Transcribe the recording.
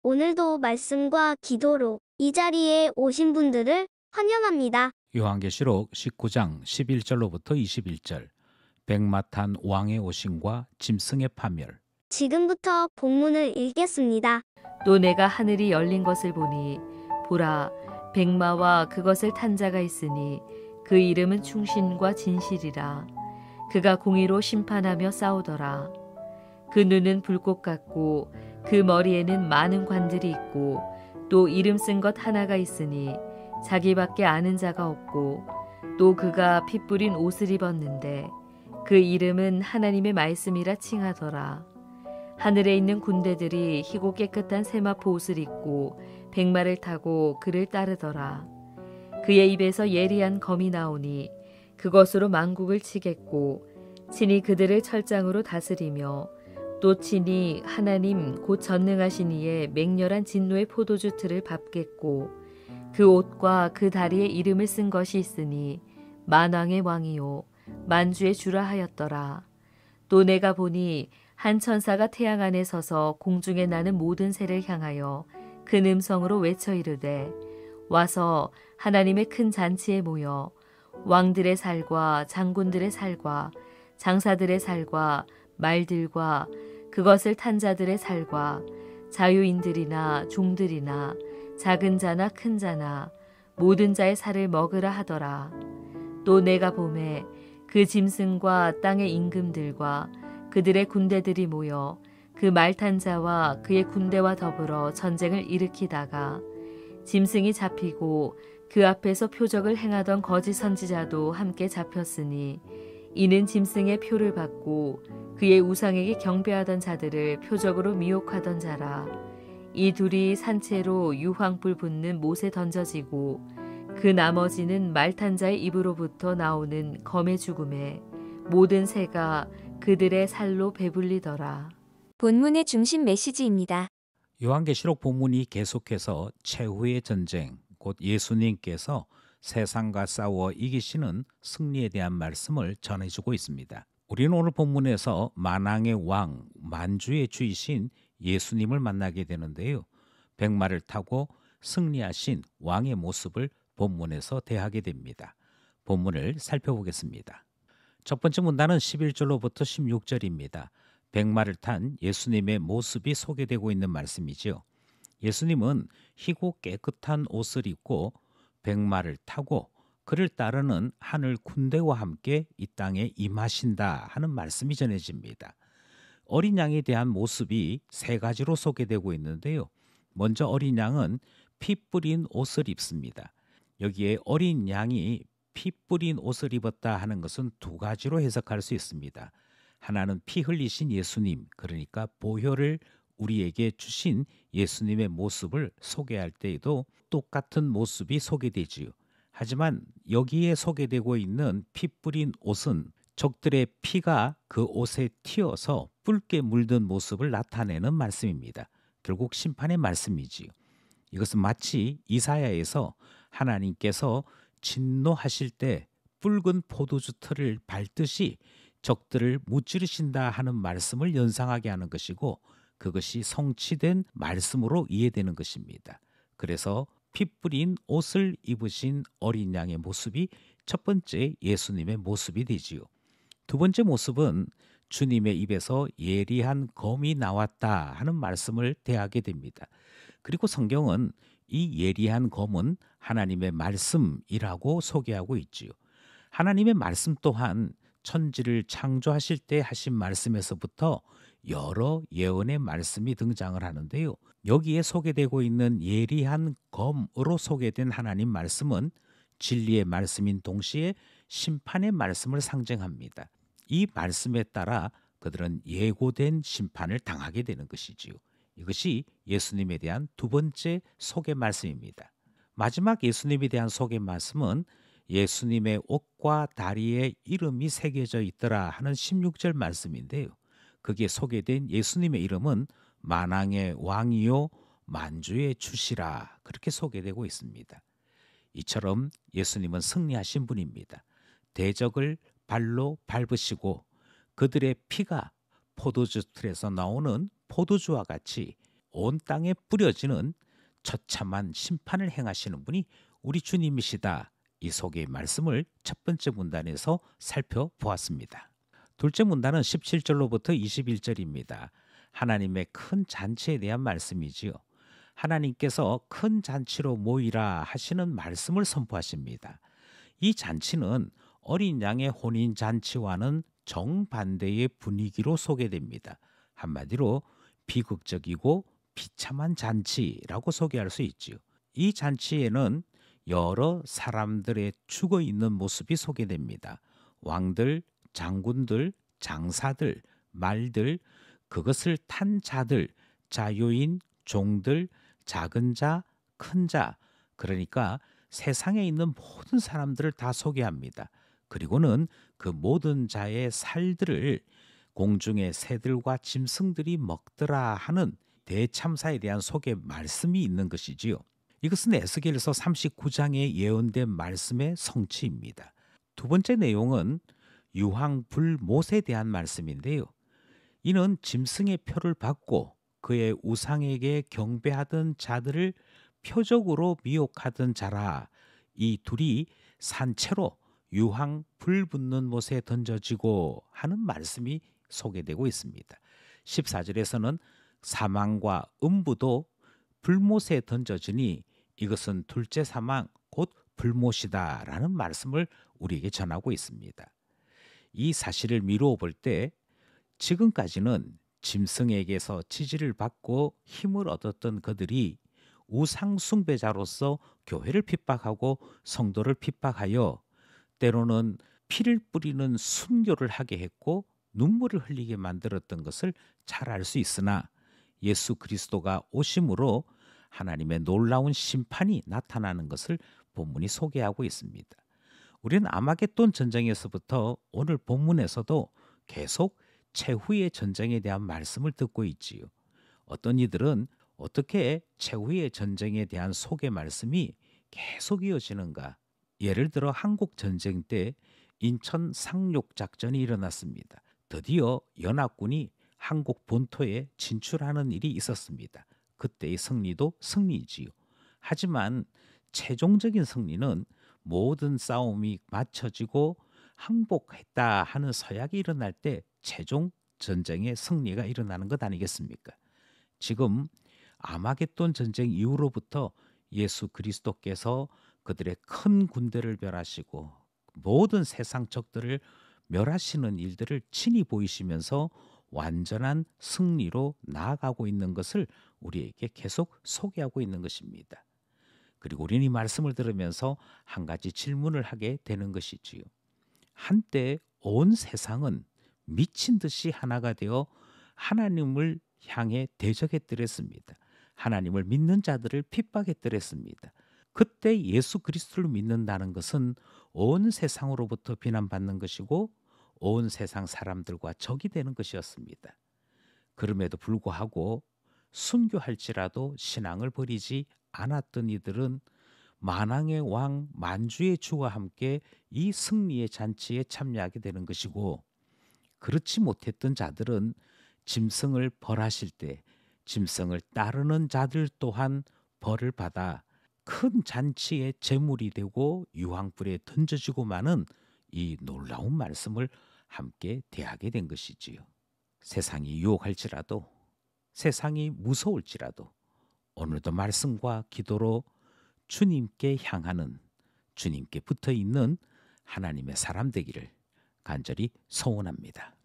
오늘도 말씀과 기도로 이 자리에 오신 분들을 환영합니다. 요한계시록 19장 11절로부터 21절 백마탄 왕의 오심과 짐승의 파멸. 지금부터 본문을 읽겠습니다. 또 내가 하늘이 열린 것을 보니 보라 백마와 그것을 탄 자가 있으니 그 이름은 충신과 진실이라. 그가 공의로 심판하며 싸우더라. 그 눈은 불꽃 같고 그 머리에는 많은 관들이 있고 또 이름 쓴 것 하나가 있으니 자기밖에 아는 자가 없고 또 그가 피 뿌린 옷을 입었는데 그 이름은 하나님의 말씀이라 칭하더라. 하늘에 있는 군대들이 희고 깨끗한 세마포 옷을 입고 백마를 타고 그를 따르더라. 그의 입에서 예리한 검이 나오니 그것으로 만국을 치겠고 친히 그들을 철장으로 다스리며 또 친히 하나님 곧 전능하신 이의 맹렬한 진노의 포도주 틀을 밟겠고 그 옷과 그 다리에 이름을 쓴 것이 있으니 만왕의 왕이요 만주의 주라 하였더라. 또 내가 보니 한 천사가 태양 안에 서서 공중에 나는 모든 새를 향하여 큰 음성으로 외쳐 이르되 와서 하나님의 큰 잔치에 모여 왕들의 살과 장군들의 살과 장사들의 살과 말들과 그것을 탄 자들의 살과 자유인들이나 종들이나 작은 자나 큰 자나 모든 자의 살을 먹으라 하더라. 또 내가 보매 그 짐승과 땅의 임금들과 그들의 군대들이 모여 그 말 탄 자와 그의 군대와 더불어 전쟁을 일으키다가 짐승이 잡히고 그 앞에서 표적을 행하던 거짓 선지자도 함께 잡혔으니 이는 짐승의 표를 받고 그의 우상에게 경배하던 자들을 표적으로 미혹하던 자라. 이 둘이 산채로 유황불 붙는 못에 던져지고 그 나머지는 말 탄 자의 입으로부터 나오는 검의 죽음에 모든 새가 그들의 살로 배불리더라. 본문의 중심 메시지입니다. 요한계시록 본문이 계속해서 최후의 전쟁, 곧 예수님께서 세상과 싸워 이기시는 승리에 대한 말씀을 전해주고 있습니다. 우리는 오늘 본문에서 만왕의 왕, 만주의 주이신 예수님을 만나게 되는데요. 백마를 타고 승리하신 왕의 모습을 본문에서 대하게 됩니다. 본문을 살펴보겠습니다. 첫 번째 문단은 11절로부터 16절입니다. 백마를 탄 예수님의 모습이 소개되고 있는 말씀이죠. 예수님은 희고 깨끗한 옷을 입고 백마를 타고 그를 따르는 하늘 군대와 함께 이 땅에 임하신다 하는 말씀이 전해집니다. 어린 양에 대한 모습이 세 가지로 소개되고 있는데요. 먼저 어린 양은 피 뿌린 옷을 입습니다. 여기에 어린 양이 피 뿌린 옷을 입었다 하는 것은 두 가지로 해석할 수 있습니다. 하나는 피 흘리신 예수님, 그러니까 보혈을 우리에게 주신 예수님의 모습을 소개할 때에도 똑같은 모습이 소개되지요. 하지만 여기에 소개되고 있는 피 뿌린 옷은 적들의 피가 그 옷에 튀어서 붉게 물든 모습을 나타내는 말씀입니다. 결국 심판의 말씀이지요. 이것은 마치 이사야에서 하나님께서 진노하실 때 붉은 포도주 틀을 밟듯이 적들을 무찌르신다 하는 말씀을 연상하게 하는 것이고 그것이 성취된 말씀으로 이해되는 것입니다. 그래서 피 뿌린 옷을 입으신 어린 양의 모습이 첫 번째 예수님의 모습이 되지요. 두 번째 모습은 주님의 입에서 예리한 검이 나왔다 하는 말씀을 대하게 됩니다. 그리고 성경은 이 예리한 검은 하나님의 말씀이라고 소개하고 있지요. 하나님의 말씀 또한 천지를 창조하실 때 하신 말씀에서부터 여러 예언의 말씀이 등장을 하는데요. 여기에 소개되고 있는 예리한 검으로 소개된 하나님 말씀은 진리의 말씀인 동시에 심판의 말씀을 상징합니다. 이 말씀에 따라 그들은 예고된 심판을 당하게 되는 것이지요. 이것이 예수님에 대한 두 번째 소개 말씀입니다. 마지막 예수님에 대한 소개 말씀은 예수님의 옷과 다리에 이름이 새겨져 있더라 하는 16절 말씀인데요. 거기에 소개된 예수님의 이름은 만왕의 왕이요 만주의 주시라 그렇게 소개되고 있습니다. 이처럼 예수님은 승리하신 분입니다. 대적을 발로 밟으시고 그들의 피가 포도주 틀에서 나오는 포도주와 같이 온 땅에 뿌려지는 처참한 심판을 행하시는 분이 우리 주님이시다. 이 소개의 말씀을 첫 번째 문단에서 살펴보았습니다. 둘째 문단은 17절로부터 21절입니다. 하나님의 큰 잔치에 대한 말씀이지요. 하나님께서 큰 잔치로 모이라 하시는 말씀을 선포하십니다. 이 잔치는 어린 양의 혼인 잔치와는 정반대의 분위기로 소개됩니다. 한마디로 비극적이고 비참한 잔치라고 소개할 수 있지요. 이 잔치에는 여러 사람들의 죽어 있는 모습이 소개됩니다. 왕들, 장군들, 장사들, 말들, 그것을 탄 자들, 자유인, 종들, 작은 자, 큰 자, 그러니까 세상에 있는 모든 사람들을 다 소개합니다. 그리고는 그 모든 자의 살들을 공중의 새들과 짐승들이 먹더라 하는 대참사에 대한 소개 말씀이 있는 것이지요. 이것은 에스겔서 39장에 예언된 말씀의 성취입니다. 두 번째 내용은 유황불못에 대한 말씀인데요. 이는 짐승의 표를 받고 그의 우상에게 경배하던 자들을 표적으로 미혹하던 자라. 이 둘이 산채로 유황 불 붙는 못에 던져지고 하는 말씀이 소개되고 있습니다. 14절에서는 사망과 음부도 불못에 던져지니 이것은 둘째 사망 곧 불못이다 라는 말씀을 우리에게 전하고 있습니다. 이 사실을 미루어 볼 때 지금까지는 짐승에게서 지지를 받고 힘을 얻었던 그들이 우상 숭배자로서 교회를 핍박하고 성도를 핍박하여 때로는 피를 뿌리는 순교를 하게 했고 눈물을 흘리게 만들었던 것을 잘 알 수 있으나 예수 그리스도가 오심으로 하나님의 놀라운 심판이 나타나는 것을 본문이 소개하고 있습니다. 우리는 아마겟돈 전쟁에서부터 오늘 본문에서도 계속 최후의 전쟁에 대한 말씀을 듣고 있지요. 어떤 이들은 어떻게 최후의 전쟁에 대한 소개 말씀이 계속 이어지는가? 예를 들어 한국 전쟁 때 인천 상륙 작전이 일어났습니다. 드디어 연합군이 한국 본토에 진출하는 일이 있었습니다. 그때의 승리도 승리이지요. 하지만 최종적인 승리는 모든 싸움이 마쳐지고 항복했다 하는 서약이 일어날 때 최종 전쟁의 승리가 일어나는 것 아니겠습니까? 지금 아마겟돈 전쟁 이후로부터 예수 그리스도께서 그들의 큰 군대를 멸하시고 모든 세상 적들을 멸하시는 일들을 친히 보이시면서 완전한 승리로 나아가고 있는 것을 우리에게 계속 소개하고 있는 것입니다. 그리고 우리는 이 말씀을 들으면서 한 가지 질문을 하게 되는 것이지요. 한때 온 세상은 미친 듯이 하나가 되어 하나님을 향해 대적했더랬습니다. 하나님을 믿는 자들을 핍박했더랬습니다. 그때 예수 그리스도를 믿는다는 것은 온 세상으로부터 비난받는 것이고 온 세상 사람들과 적이 되는 것이었습니다. 그럼에도 불구하고 순교할지라도 신앙을 버리지 않았던 이들은 만왕의 왕 만주의 주와 함께 이 승리의 잔치에 참여하게 되는 것이고, 그렇지 못했던 자들은 짐승을 벌하실 때 짐승을 따르는 자들 또한 벌을 받아 큰 잔치의 제물이 되고 유황불에 던져지고 마는 이 놀라운 말씀을 함께 대하게 된 것이지요. 세상이 유혹할지라도, 세상이 무서울지라도 오늘도 말씀과 기도로 주님께 향하는, 주님께 붙어 있는 하나님의 사람 되기를 간절히 소원합니다.